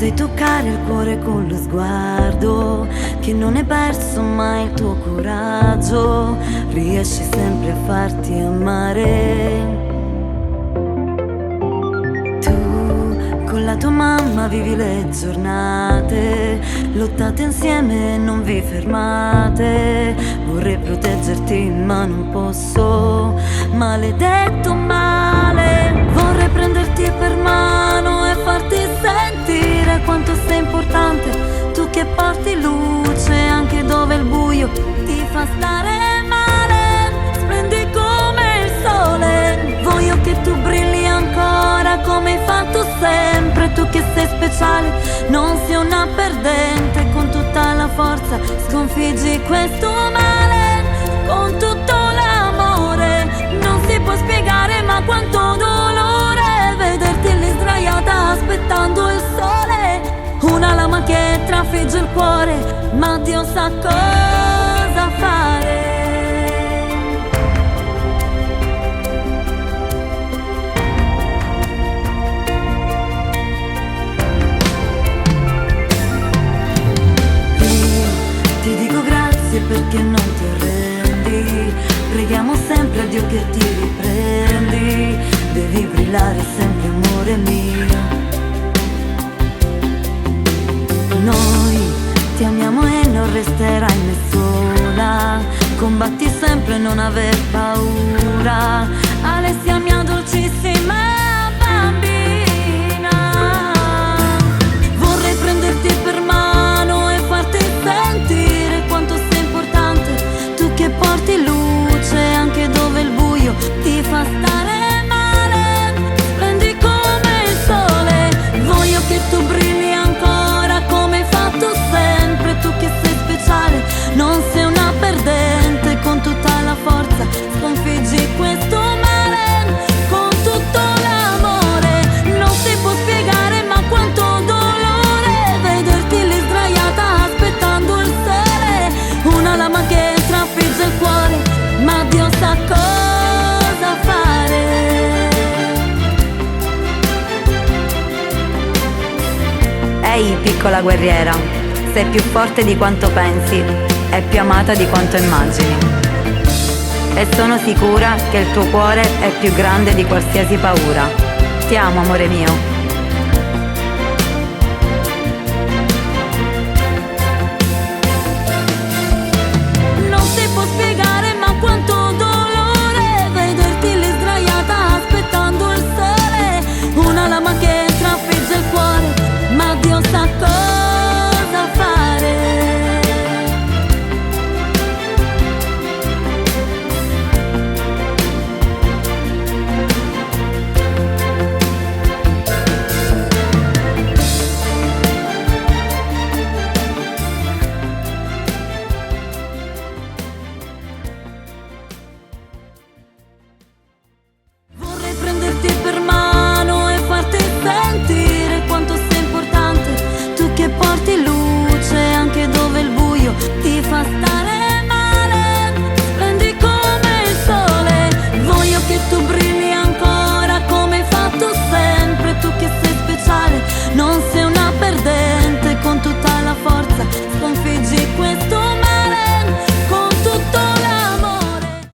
sai toccare il cuore con lo sguardo, che non hai perso mai il tuo coraggio, riesci sempre a farti amare. Con la tua mamma vivi le giornate, lottate insieme e non vi fermate. Vorrei proteggerti ma non posso, maledetto male. Vorrei prenderti per mano e farti sentire quanto sei importante. Tu che porti luce anche dove il buio ti fa stare male. Splendi come il sole, voglio che tu brilli ancora come hai fatto sempre. Tu che sei speciale, non sei una perdente. Con tutta la forza sconfiggi questo male, con tutto l'amore. Non si può spiegare ma quanto dolore vederti lì sdraiata aspettando il sole. Una lama che trafigge il cuore, ma Dio sa cosa fare. Ti dico grazie perché non ti arrendi. Preghiamo sempre a Dio che ti riprendi. Devi brillare sempre, amore mio. Noi ti amiamo e non resterai mai sola. Combatti sempre, non aver paura. Alessia mia dolcissima bambina. Vorrei prenderti per mano e farti sentire quanto sei importante. Tu che porti luce anche dove il buio ti fa stare male. Splendi come il sole, voglio che tu brilli ancora come hai fatto sempre. Tu che sei speciale, non sei una perdente. Con tutta la forza sconfiggi questo male, con tutto l'amore. Non si può spiegare ma quanto dolore vederti lì sdraiata aspettando il sole. Una lama che trafigge il cuore, ma Dio sa cosa fare. Ehi, piccola guerriera, sei più forte di quanto pensi e più amata di quanto immagini. E sono sicura che il tuo cuore è più grande di qualsiasi paura. Ti amo, amore mio.